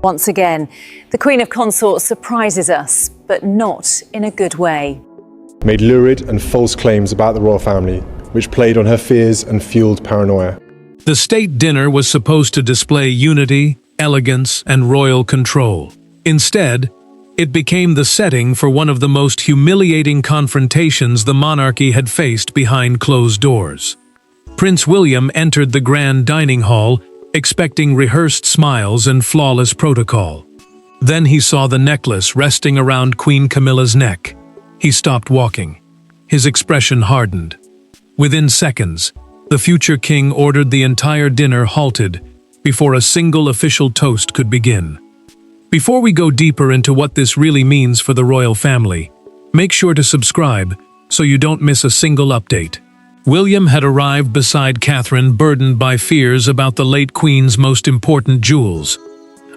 Once again, the Queen of Consorts surprises us, but not in a good way. Made lurid and false claims about the royal family, which played on her fears and fueled paranoia. The state dinner was supposed to display unity, elegance, and royal control. Instead, it became the setting for one of the most humiliating confrontations the monarchy had faced behind closed doors. Prince William entered the grand dining hall, expecting rehearsed smiles and flawless protocol. Then he saw the necklace resting around Queen Camilla's neck. He stopped walking. His expression hardened. Within seconds, the future king ordered the entire dinner halted before a single official toast could begin. Before we go deeper into what this really means for the royal family, make sure to subscribe so you don't miss a single update. William had arrived beside Catherine, burdened by fears about the late Queen's most important jewels.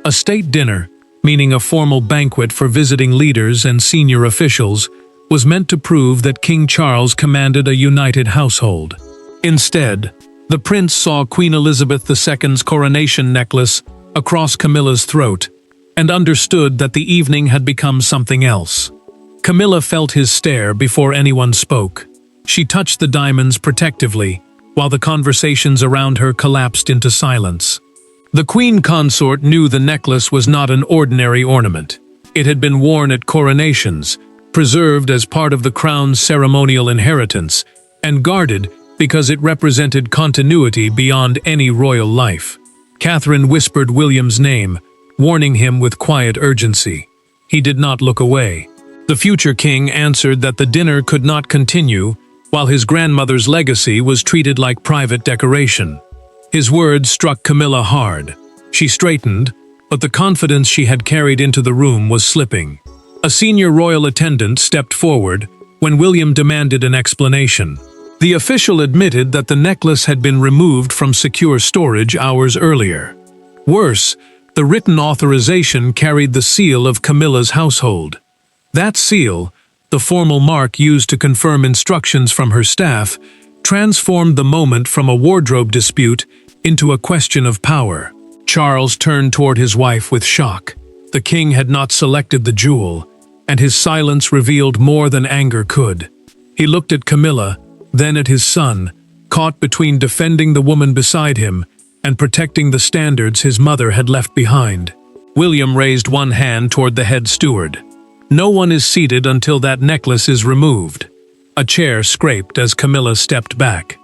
A state dinner, meaning a formal banquet for visiting leaders and senior officials, was meant to prove that King Charles commanded a united household. Instead, the prince saw Queen Elizabeth II's coronation necklace across Camilla's throat and understood that the evening had become something else. Camilla felt his stare before anyone spoke. She touched the diamonds protectively, while the conversations around her collapsed into silence. The queen consort knew the necklace was not an ordinary ornament. It had been worn at coronations, preserved as part of the crown's ceremonial inheritance, and guarded because it represented continuity beyond any royal life. Catherine whispered William's name, warning him with quiet urgency. He did not look away. The future king answered that the dinner could not continue while his grandmother's legacy was treated like private decoration. His words struck Camilla hard. She straightened, but the confidence she had carried into the room was slipping. A senior royal attendant stepped forward when William demanded an explanation. The official admitted that the necklace had been removed from secure storage hours earlier. Worse, the written authorization carried the seal of Camilla's household. That seal, the formal mark used to confirm instructions from her staff, transformed the moment from a wardrobe dispute into a question of power. Charles turned toward his wife with shock. The king had not selected the jewel, and his silence revealed more than anger could. He looked at Camilla, then at his son, caught between defending the woman beside him and protecting the standards his mother had left behind. William raised one hand toward the head steward. No one is seated until that necklace is removed. A chair scraped as Camilla stepped back.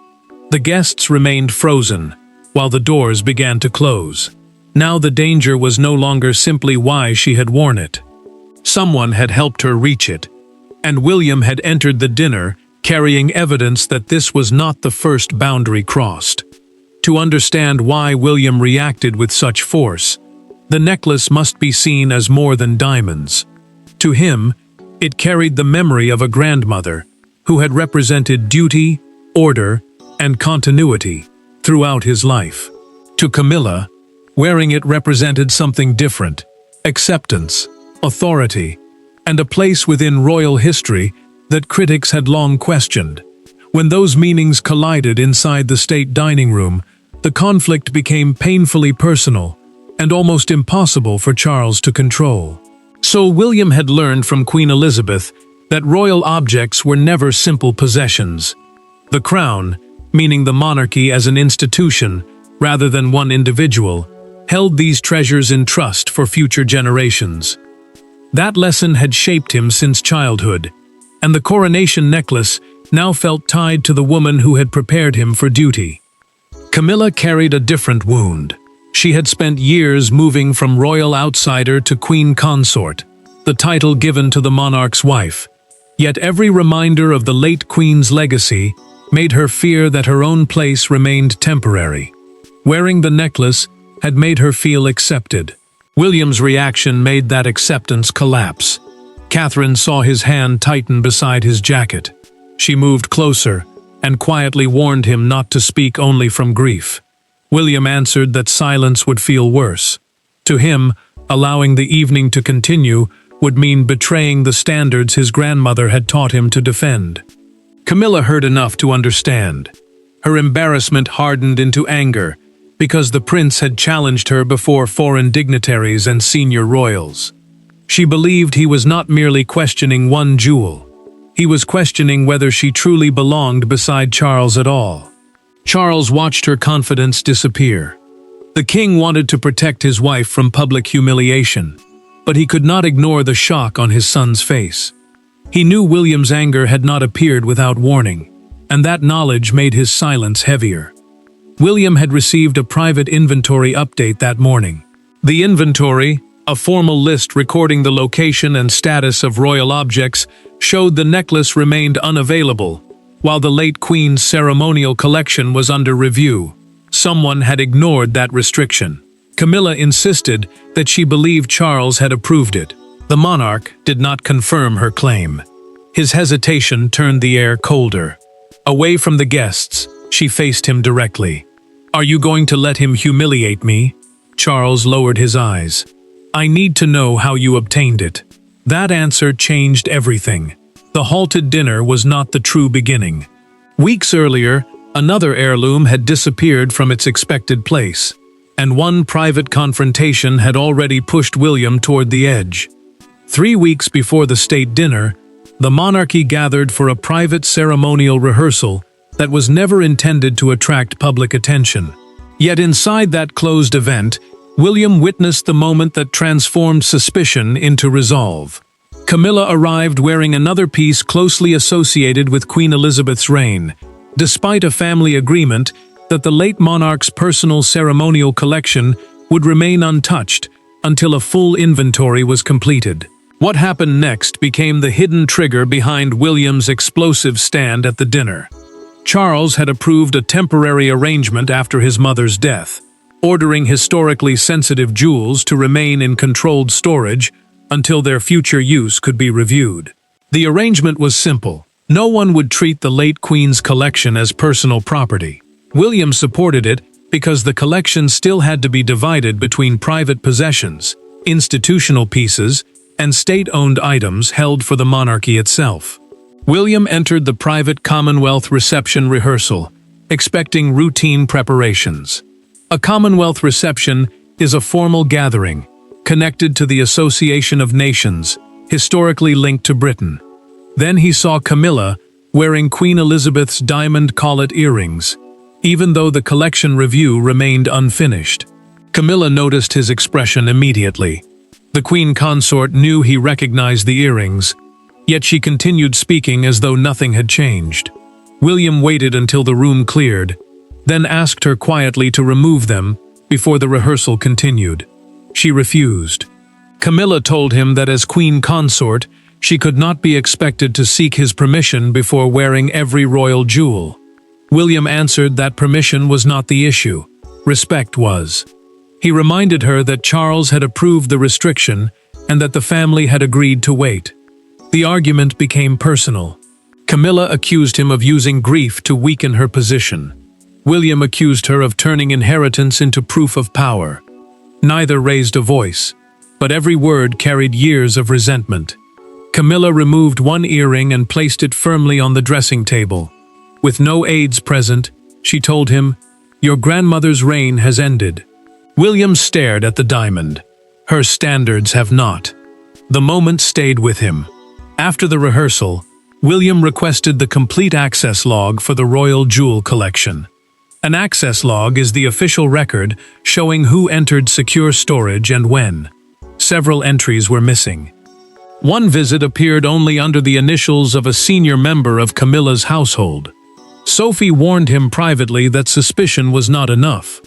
The guests remained frozen, while the doors began to close. Now the danger was no longer simply why she had worn it. Someone had helped her reach it, and William had entered the dinner carrying evidence that this was not the first boundary crossed. To understand why William reacted with such force, the necklace must be seen as more than diamonds. To him, it carried the memory of a grandmother who had represented duty, order, and continuity throughout his life. To Camilla, wearing it represented something different: acceptance, authority, and a place within royal history that critics had long questioned. When those meanings collided inside the state dining room, the conflict became painfully personal and almost impossible for Charles to control. So William had learned from Queen Elizabeth that royal objects were never simple possessions. The crown, meaning the monarchy as an institution rather than one individual, held these treasures in trust for future generations. That lesson had shaped him since childhood, and the coronation necklace now felt tied to the woman who had prepared him for duty. Camilla carried a different wound. She had spent years moving from royal outsider to queen consort, the title given to the monarch's wife. Yet every reminder of the late queen's legacy made her fear that her own place remained temporary. Wearing the necklace had made her feel accepted. William's reaction made that acceptance collapse. Catherine saw his hand tighten beside his jacket. She moved closer and quietly warned him not to speak only from grief. William answered that silence would feel worse. To him, allowing the evening to continue would mean betraying the standards his grandmother had taught him to defend. Camilla heard enough to understand. Her embarrassment hardened into anger, because the prince had challenged her before foreign dignitaries and senior royals. She believed he was not merely questioning one jewel. He was questioning whether she truly belonged beside Charles at all. Charles watched her confidence disappear. The king wanted to protect his wife from public humiliation, but he could not ignore the shock on his son's face. He knew William's anger had not appeared without warning, and that knowledge made his silence heavier. William had received a private inventory update that morning. The inventory, a formal list recording the location and status of royal objects, showed the necklace remained unavailable, while the late Queen's ceremonial collection was under review. Someone had ignored that restriction. Camilla insisted that she believed Charles had approved it. The monarch did not confirm her claim. His hesitation turned the air colder. Away from the guests, she faced him directly. "Are you going to let him humiliate me?" Charles lowered his eyes. "I need to know how you obtained it." That answer changed everything. The halted dinner was not the true beginning. Weeks earlier, another heirloom had disappeared from its expected place, and one private confrontation had already pushed William toward the edge. 3 weeks before the state dinner, the monarchy gathered for a private ceremonial rehearsal that was never intended to attract public attention. Yet inside that closed event, William witnessed the moment that transformed suspicion into resolve. Camilla arrived wearing another piece closely associated with Queen Elizabeth's reign, despite a family agreement that the late monarch's personal ceremonial collection would remain untouched until a full inventory was completed. What happened next became the hidden trigger behind William's explosive stand at the dinner. Charles had approved a temporary arrangement after his mother's death, ordering historically sensitive jewels to remain in controlled storage until their future use could be reviewed. The arrangement was simple. No one would treat the late Queen's collection as personal property. William supported it because the collection still had to be divided between private possessions, institutional pieces, and state-owned items held for the monarchy itself. William entered the private Commonwealth reception rehearsal, expecting routine preparations. A Commonwealth reception is a formal gathering, connected to the Association of Nations, historically linked to Britain. Then he saw Camilla wearing Queen Elizabeth's diamond collet earrings, even though the collection review remained unfinished. Camilla noticed his expression immediately. The Queen consort knew he recognized the earrings, yet she continued speaking as though nothing had changed. William waited until the room cleared, then asked her quietly to remove them before the rehearsal continued. She refused. Camilla told him that as Queen consort, she could not be expected to seek his permission before wearing every royal jewel. William answered that permission was not the issue. Respect was. He reminded her that Charles had approved the restriction and that the family had agreed to wait. The argument became personal. Camilla accused him of using grief to weaken her position. William accused her of turning inheritance into proof of power. Neither raised a voice, but every word carried years of resentment. Camilla removed one earring and placed it firmly on the dressing table. With no aides present, she told him, "Your grandmother's reign has ended." William stared at the diamond. Her standards have not. The moment stayed with him. After the rehearsal, William requested the complete access log for the royal jewel collection. An access log is the official record showing who entered secure storage and when. Several entries were missing. One visit appeared only under the initials of a senior member of Camilla's household. Sophie warned him privately that suspicion was not enough.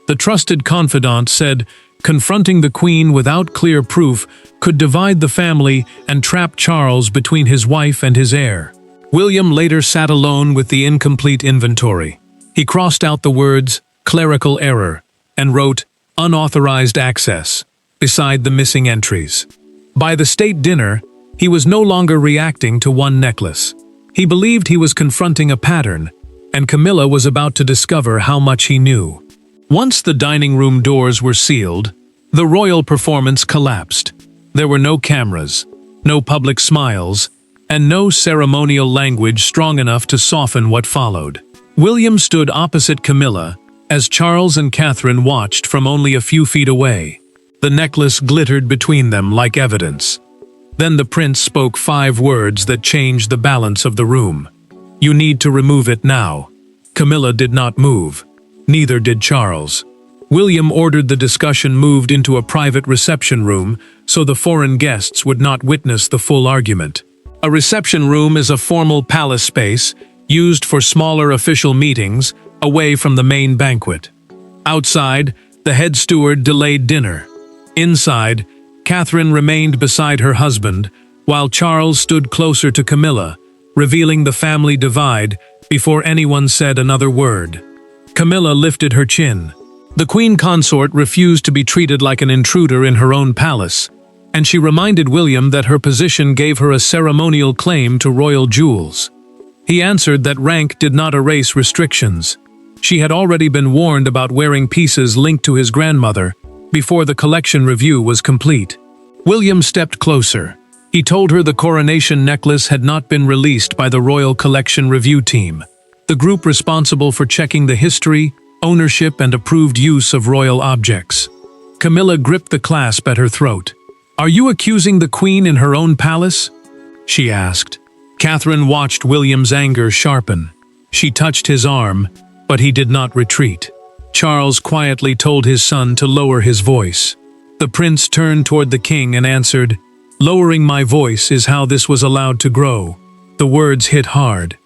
The trusted confidant said, confronting the Queen without clear proof could divide the family and trap Charles between his wife and his heir. William later sat alone with the incomplete inventory. He crossed out the words, "clerical error," and wrote, "unauthorized access," beside the missing entries. By the state dinner, he was no longer reacting to one necklace. He believed he was confronting a pattern, and Camilla was about to discover how much he knew. Once the dining room doors were sealed, the royal performance collapsed. There were no cameras, no public smiles, and no ceremonial language strong enough to soften what followed. William stood opposite Camilla, as Charles and Catherine watched from only a few feet away. The necklace glittered between them like evidence. Then the prince spoke 5 words that changed the balance of the room. "You need to remove it now." Camilla did not move. Neither did Charles. William ordered the discussion moved into a private reception room so the foreign guests would not witness the full argument. A reception room is a formal palace space used for smaller official meetings away from the main banquet. Outside, the head steward delayed dinner. Inside, Catherine remained beside her husband, while Charles stood closer to Camilla, revealing the family divide before anyone said another word. Camilla lifted her chin. The queen consort refused to be treated like an intruder in her own palace, and she reminded William that her position gave her a ceremonial claim to royal jewels. He answered that rank did not erase restrictions. She had already been warned about wearing pieces linked to his grandmother before the collection review was complete. William stepped closer. He told her the coronation necklace had not been released by the Royal Collection Review Team, the group responsible for checking the history, ownership, and approved use of royal objects. Camilla gripped the clasp at her throat. "Are you accusing the queen in her own palace?" she asked. Catherine watched William's anger sharpen. She touched his arm, but he did not retreat. Charles quietly told his son to lower his voice. The prince turned toward the king and answered, "Lowering my voice is how this was allowed to grow." The words hit hard.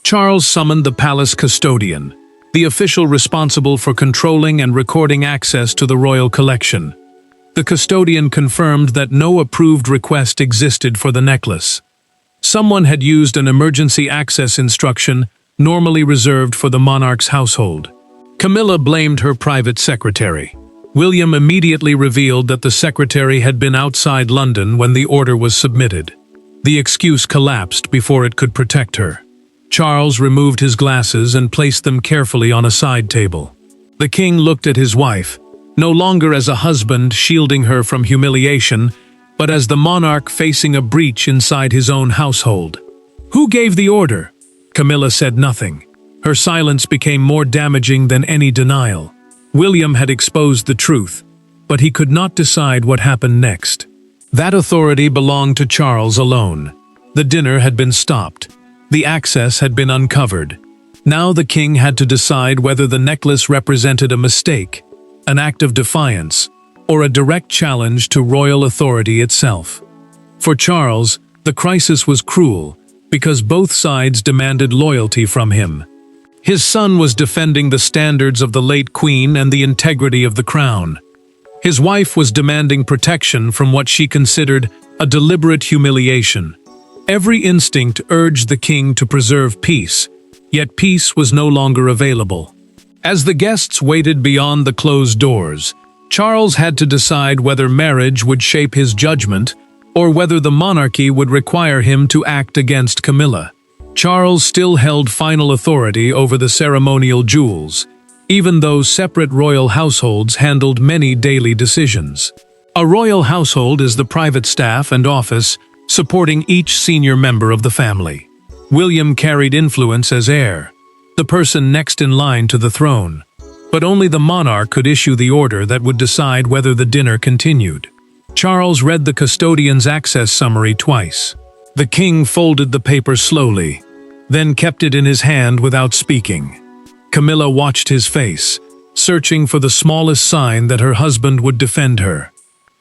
Charles summoned the palace custodian, the official responsible for controlling and recording access to the royal collection. The custodian confirmed that no approved request existed for the necklace. Someone had used an emergency access instruction normally reserved for the monarch's household. Camilla blamed her private secretary. William immediately revealed that the secretary had been outside London when the order was submitted. The excuse collapsed before it could protect her. Charles removed his glasses and placed them carefully on a side table. The king looked at his wife, no longer as a husband shielding her from humiliation, but as the monarch facing a breach inside his own household. "Who gave the order?" Camilla said nothing. Her silence became more damaging than any denial. William had exposed the truth, but he could not decide what happened next. That authority belonged to Charles alone. The dinner had been stopped. The access had been uncovered. Now the king had to decide whether the necklace represented a mistake, an act of defiance, or a direct challenge to royal authority itself. For Charles, the crisis was cruel because both sides demanded loyalty from him. His son was defending the standards of the late queen and the integrity of the crown. His wife was demanding protection from what she considered a deliberate humiliation. Every instinct urged the king to preserve peace, yet peace was no longer available. As the guests waited beyond the closed doors, Charles had to decide whether marriage would shape his judgment or whether the monarchy would require him to act against Camilla. Charles still held final authority over the ceremonial jewels, even though separate royal households handled many daily decisions. A royal household is the private staff and office supporting each senior member of the family. William carried influence as heir, the person next in line to the throne, but only the monarch could issue the order that would decide whether the dinner continued. Charles read the custodian's access summary twice. The king folded the paper slowly, then kept it in his hand without speaking. Camilla watched his face, searching for the smallest sign that her husband would defend her.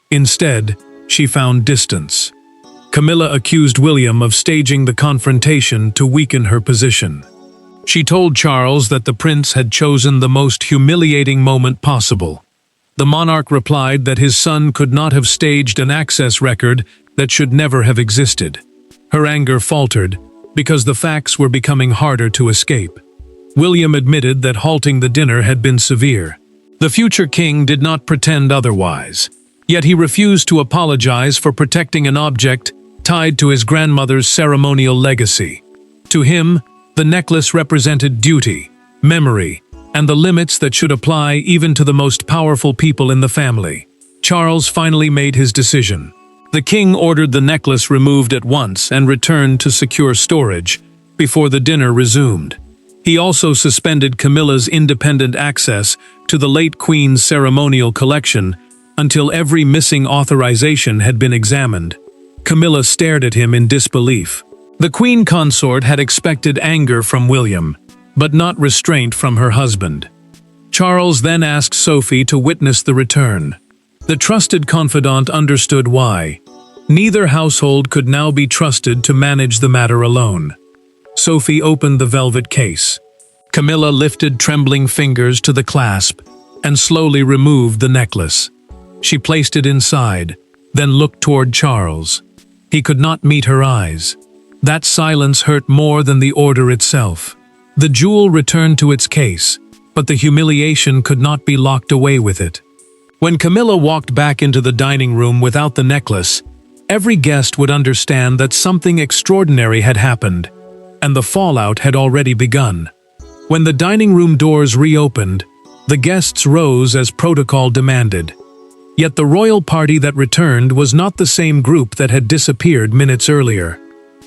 Instead, she found distance. Camilla accused William of staging the confrontation to weaken her position. She told Charles that the prince had chosen the most humiliating moment possible. The monarch replied that his son could not have staged an access record that should never have existed. Her anger faltered because the facts were becoming harder to escape. William admitted that halting the dinner had been severe. The future king did not pretend otherwise, yet he refused to apologize for protecting an object tied to his grandmother's ceremonial legacy. To him, the necklace represented duty, memory, and the limits that should apply even to the most powerful people in the family. Charles finally made his decision. The king ordered the necklace removed at once and returned to secure storage before the dinner resumed. He also suspended Camilla's independent access to the late Queen's ceremonial collection until every missing authorization had been examined. Camilla stared at him in disbelief. The Queen consort had expected anger from William, but not restraint from her husband. Charles then asked Sophie to witness the return. The trusted confidant understood why. Neither household could now be trusted to manage the matter alone. Sophie opened the velvet case. Camilla lifted trembling fingers to the clasp and slowly removed the necklace. She placed it inside, then looked toward Charles. He could not meet her eyes. That silence hurt more than the order itself. The jewel returned to its case, but the humiliation could not be locked away with it. When Camilla walked back into the dining room without the necklace, every guest would understand that something extraordinary had happened, and the fallout had already begun. When the dining room doors reopened, the guests rose as protocol demanded. Yet the royal party that returned was not the same group that had disappeared minutes earlier.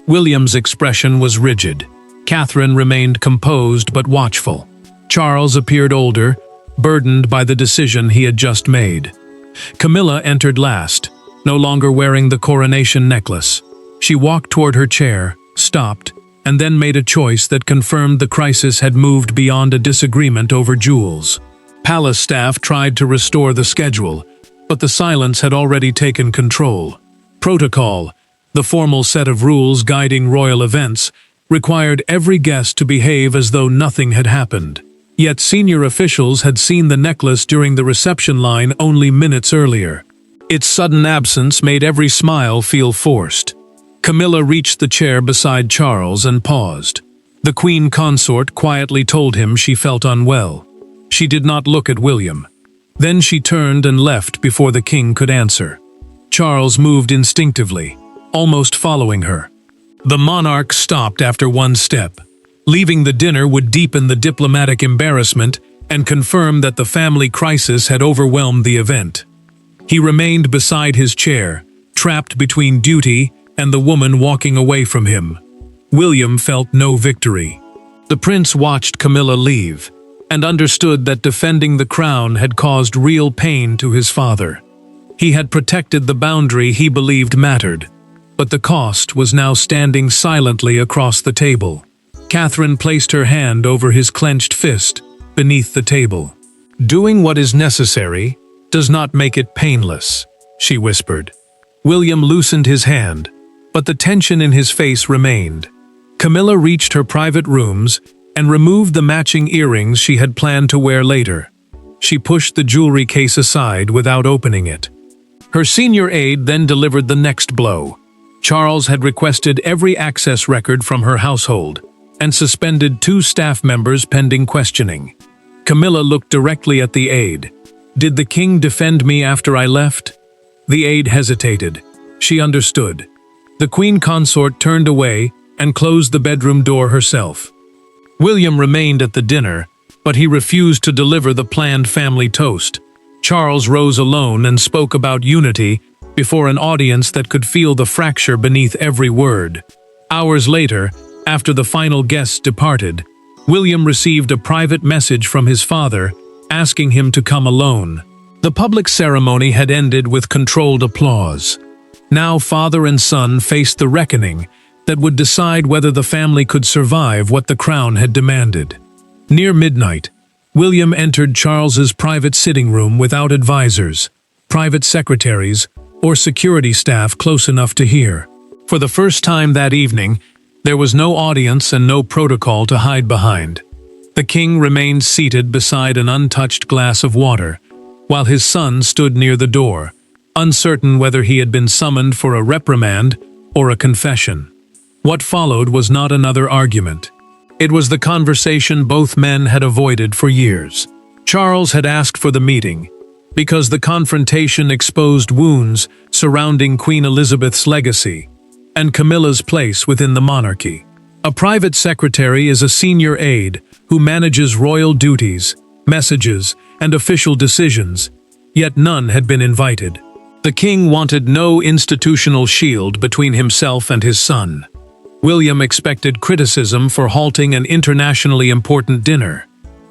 William's expression was rigid. Catherine remained composed but watchful. Charles appeared older, burdened by the decision he had just made. Camilla entered last, no longer wearing the coronation necklace. She walked toward her chair, stopped, and then made a choice that confirmed the crisis had moved beyond a disagreement over jewels. Palace staff tried to restore the schedule, but the silence had already taken control. Protocol, the formal set of rules guiding royal events, required every guest to behave as though nothing had happened. Yet senior officials had seen the necklace during the reception line only minutes earlier. Its sudden absence made every smile feel forced. Camilla reached the chair beside Charles and paused. The Queen consort quietly told him she felt unwell. She did not look at William. Then she turned and left before the king could answer. Charles moved instinctively, almost following her. The monarch stopped after one step. Leaving the dinner would deepen the diplomatic embarrassment and confirm that the family crisis had overwhelmed the event. He remained beside his chair, trapped between duty and the woman walking away from him. William felt no victory. The prince watched Camilla leave and understood that defending the crown had caused real pain to his father. He had protected the boundary he believed mattered, but the cost was now standing silently across the table. Catherine placed her hand over his clenched fist beneath the table. "Doing what is necessary does not make it painless," she whispered. William loosened his hand, but the tension in his face remained. Camilla reached her private rooms and removed the matching earrings she had planned to wear later. She pushed the jewelry case aside without opening it. Her senior aide then delivered the next blow. Charles had requested every access record from her household and suspended 2 staff members pending questioning. Camilla looked directly at the aide. "Did the king defend me after I left?" The aide hesitated. She understood. The Queen consort turned away and closed the bedroom door herself. William remained at the dinner, but he refused to deliver the planned family toast. Charles rose alone and spoke about unity before an audience that could feel the fracture beneath every word. Hours later, after the final guests departed, William received a private message from his father asking him to come alone. The public ceremony had ended with controlled applause. Now father and son faced the reckoning that would decide whether the family could survive what the crown had demanded. Near midnight, William entered Charles's private sitting room without advisors, private secretaries, or security staff close enough to hear. For the first time that evening, there was no audience and no protocol to hide behind. The king remained seated beside an untouched glass of water, while his son stood near the door, uncertain whether he had been summoned for a reprimand or a confession. What followed was not another argument. It was the conversation both men had avoided for years. Charles had asked for the meeting because the confrontation exposed wounds surrounding Queen Elizabeth's legacy and Camilla's place within the monarchy. A private secretary is a senior aide who manages royal duties, messages, and official decisions, yet none had been invited. The king wanted no institutional shield between himself and his son. William expected criticism for halting an internationally important dinner.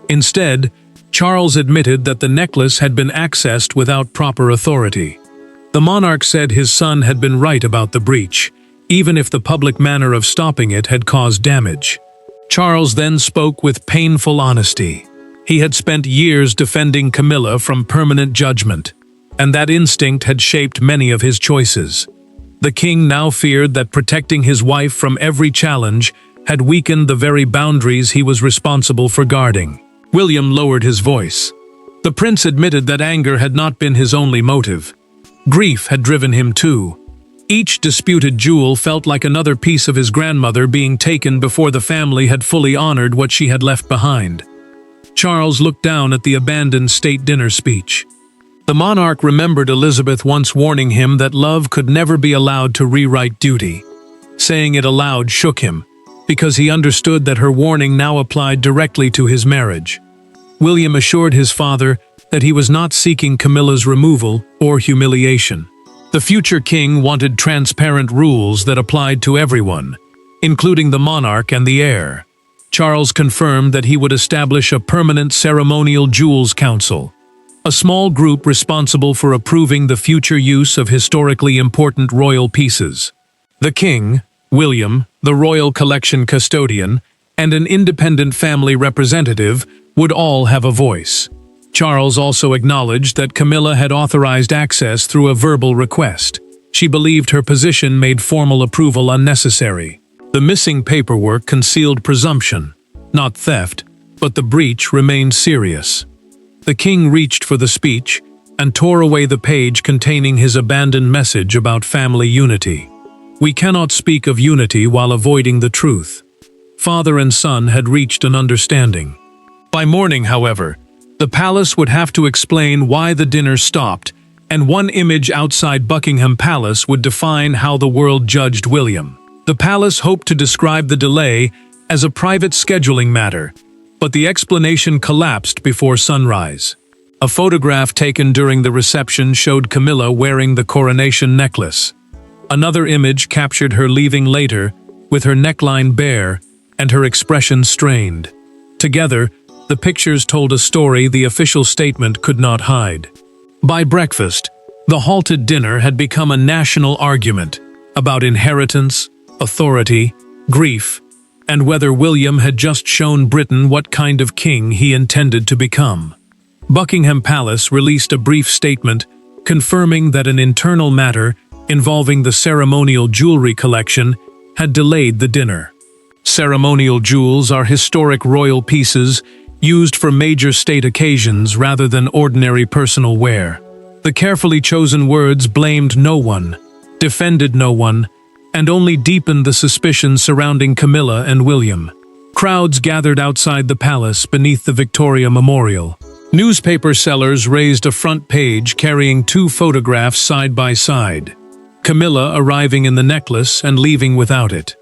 Instead, Charles admitted that the necklace had been accessed without proper authority. The monarch said his son had been right about the breach, even if the public manner of stopping it had caused damage. Charles then spoke with painful honesty. He had spent years defending Camilla from permanent judgment, and that instinct had shaped many of his choices. The king now feared that protecting his wife from every challenge had weakened the very boundaries he was responsible for guarding. William lowered his voice. The prince admitted that anger had not been his only motive. Grief had driven him too. Each disputed jewel felt like another piece of his grandmother being taken before the family had fully honored what she had left behind. Charles looked down at the abandoned state dinner speech. The monarch remembered Elizabeth once warning him that love could never be allowed to rewrite duty. Saying it aloud shook him, because he understood that her warning now applied directly to his marriage. William assured his father that he was not seeking Camilla's removal or humiliation. The future king wanted transparent rules that applied to everyone, including the monarch and the heir. Charles confirmed that he would establish a permanent ceremonial jewels council, a small group responsible for approving the future use of historically important royal pieces. The king, William, the royal collection custodian, and an independent family representative would all have a voice. Charles also acknowledged that Camilla had authorized access through a verbal request. She believed her position made formal approval unnecessary. The missing paperwork concealed presumption, not theft, but the breach remained serious. The king reached for the speech and tore away the page containing his abandoned message about family unity. We cannot speak of unity while avoiding the truth. Father and son had reached an understanding. By morning, however, the palace would have to explain why the dinner stopped, and one image outside Buckingham Palace would define how the world judged William. The palace hoped to describe the delay as a private scheduling matter, but the explanation collapsed before sunrise. A photograph taken during the reception showed Camilla wearing the coronation necklace. Another image captured her leaving later, with her neckline bare and her expression strained. Together, the pictures told a story the official statement could not hide. By breakfast, the halted dinner had become a national argument about inheritance, authority, grief, and whether William had just shown Britain what kind of king he intended to become. Buckingham Palace released a brief statement confirming that an internal matter involving the ceremonial jewelry collection had delayed the dinner. Ceremonial jewels are historic royal pieces used for major state occasions rather than ordinary personal wear. The carefully chosen words blamed no one, defended no one, and only deepened the suspicions surrounding Camilla and William. Crowds gathered outside the palace beneath the Victoria Memorial. Newspaper sellers raised a front page carrying two photographs side by side. Camilla arriving in the necklace and leaving without it.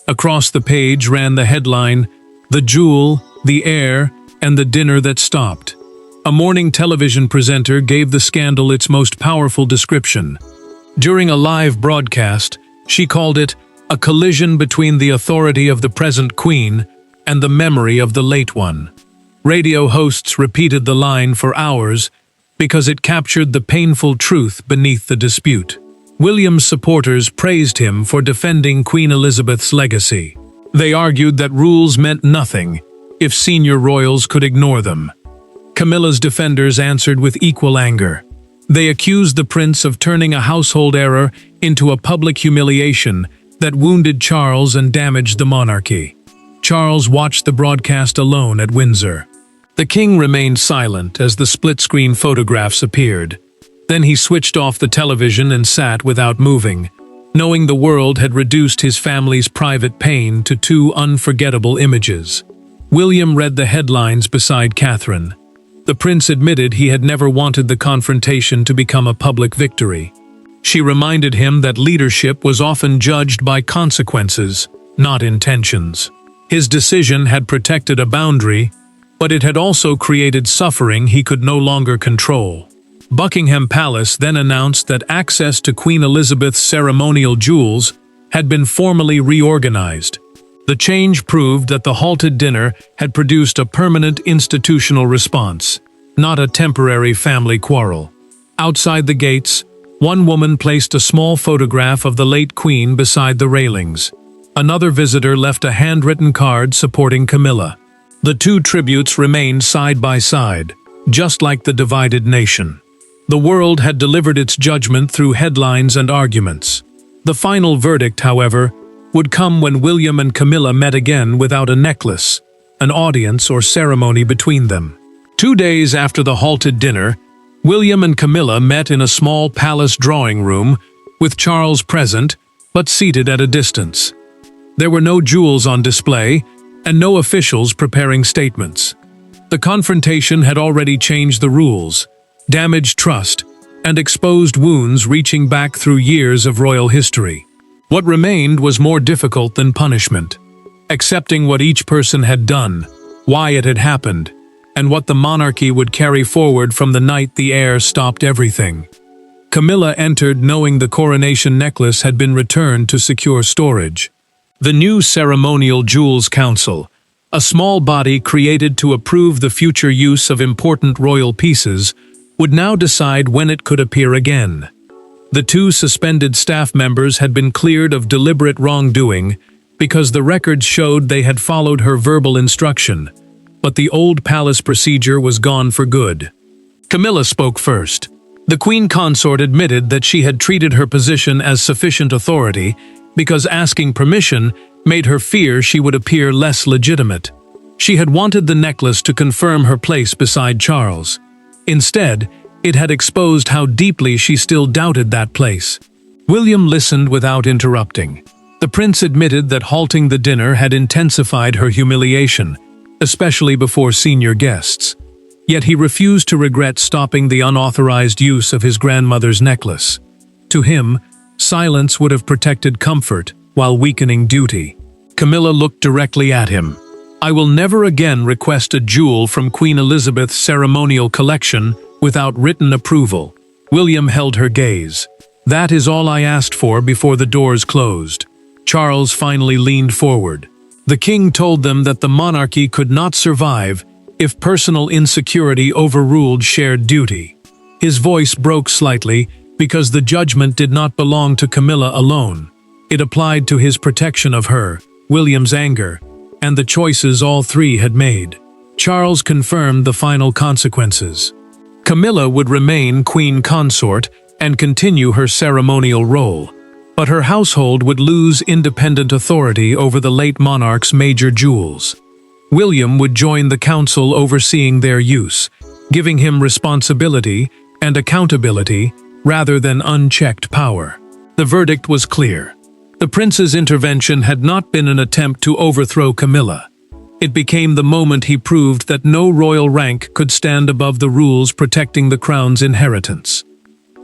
Across the page ran the headline, "The Jewel, the Heir, and the Dinner That Stopped." A morning television presenter gave the scandal its most powerful description. During a live broadcast, she called it a collision between the authority of the present queen and the memory of the late one. Radio hosts repeated the line for hours because it captured the painful truth beneath the dispute. William's supporters praised him for defending Queen Elizabeth's legacy. They argued that rules meant nothing if senior royals could ignore them. Camilla's defenders answered with equal anger. They accused the prince of turning a household error into a public humiliation that wounded Charles and damaged the monarchy. Charles watched the broadcast alone at Windsor. The king remained silent as the split-screen photographs appeared. Then he switched off the television and sat without moving, knowing the world had reduced his family's private pain to two unforgettable images. William read the headlines beside Catherine. The prince admitted he had never wanted the confrontation to become a public victory. She reminded him that leadership was often judged by consequences, not intentions. His decision had protected a boundary, but it had also created suffering he could no longer control. Buckingham Palace then announced that access to Queen Elizabeth's ceremonial jewels had been formally reorganized. The change proved that the halted dinner had produced a permanent institutional response, not a temporary family quarrel. Outside the gates, one woman placed a small photograph of the late queen beside the railings. Another visitor left a handwritten card supporting Camilla. The two tributes remained side by side, just like the divided nation. The world had delivered its judgment through headlines and arguments. The final verdict, however, would come when William and Camilla met again without a necklace, an audience or ceremony between them. 2 days after the halted dinner, William and Camilla met in a small palace drawing room, with Charles present, but seated at a distance. There were no jewels on display, and no officials preparing statements. The confrontation had already changed the rules, damaged trust, and exposed wounds reaching back through years of royal history. What remained was more difficult than punishment, accepting what each person had done, why it had happened, and what the monarchy would carry forward from the night the heir stopped everything. Camilla entered knowing the coronation necklace had been returned to secure storage. The new Ceremonial Jewels Council, a small body created to approve the future use of important royal pieces, would now decide when it could appear again. The two suspended staff members had been cleared of deliberate wrongdoing because the records showed they had followed her verbal instruction, but the old palace procedure was gone for good. Camilla spoke first. The queen consort admitted that she had treated her position as sufficient authority because asking permission made her fear she would appear less legitimate. She had wanted the necklace to confirm her place beside Charles. Instead, it had exposed how deeply she still doubted that place. William listened without interrupting. The prince admitted that halting the dinner had intensified her humiliation, especially before senior guests. Yet he refused to regret stopping the unauthorized use of his grandmother's necklace. To him, silence would have protected comfort while weakening duty. Camilla looked directly at him. "I will never again request a jewel from Queen Elizabeth's ceremonial collection without written approval." William held her gaze. "That is all I asked for before the doors closed." Charles finally leaned forward. The king told them that the monarchy could not survive if personal insecurity overruled shared duty. His voice broke slightly because the judgment did not belong to Camilla alone. It applied to his protection of her, William's anger, and the choices all three had made. Charles confirmed the final consequences. Camilla would remain queen consort and continue her ceremonial role, but her household would lose independent authority over the late monarch's major jewels. William would join the council overseeing their use, giving him responsibility and accountability rather than unchecked power. The verdict was clear. The prince's intervention had not been an attempt to overthrow Camilla. It became the moment he proved that no royal rank could stand above the rules protecting the crown's inheritance.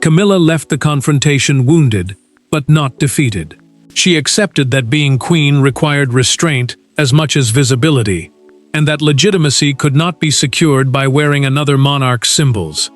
Camilla left the confrontation wounded, but not defeated. She accepted that being queen required restraint as much as visibility, and that legitimacy could not be secured by wearing another monarch's symbols.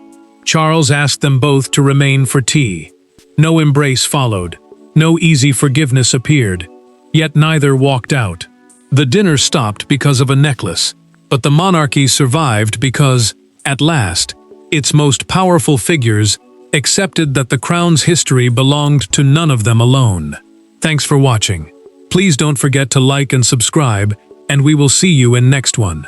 Charles asked them both to remain for tea. No embrace followed. No easy forgiveness appeared. Yet neither walked out. The dinner stopped because of a necklace, but the monarchy survived because, at last, its most powerful figures accepted that the crown's history belonged to none of them alone. Thanks for watching. Please don't forget to like and subscribe, and we will see you in next one.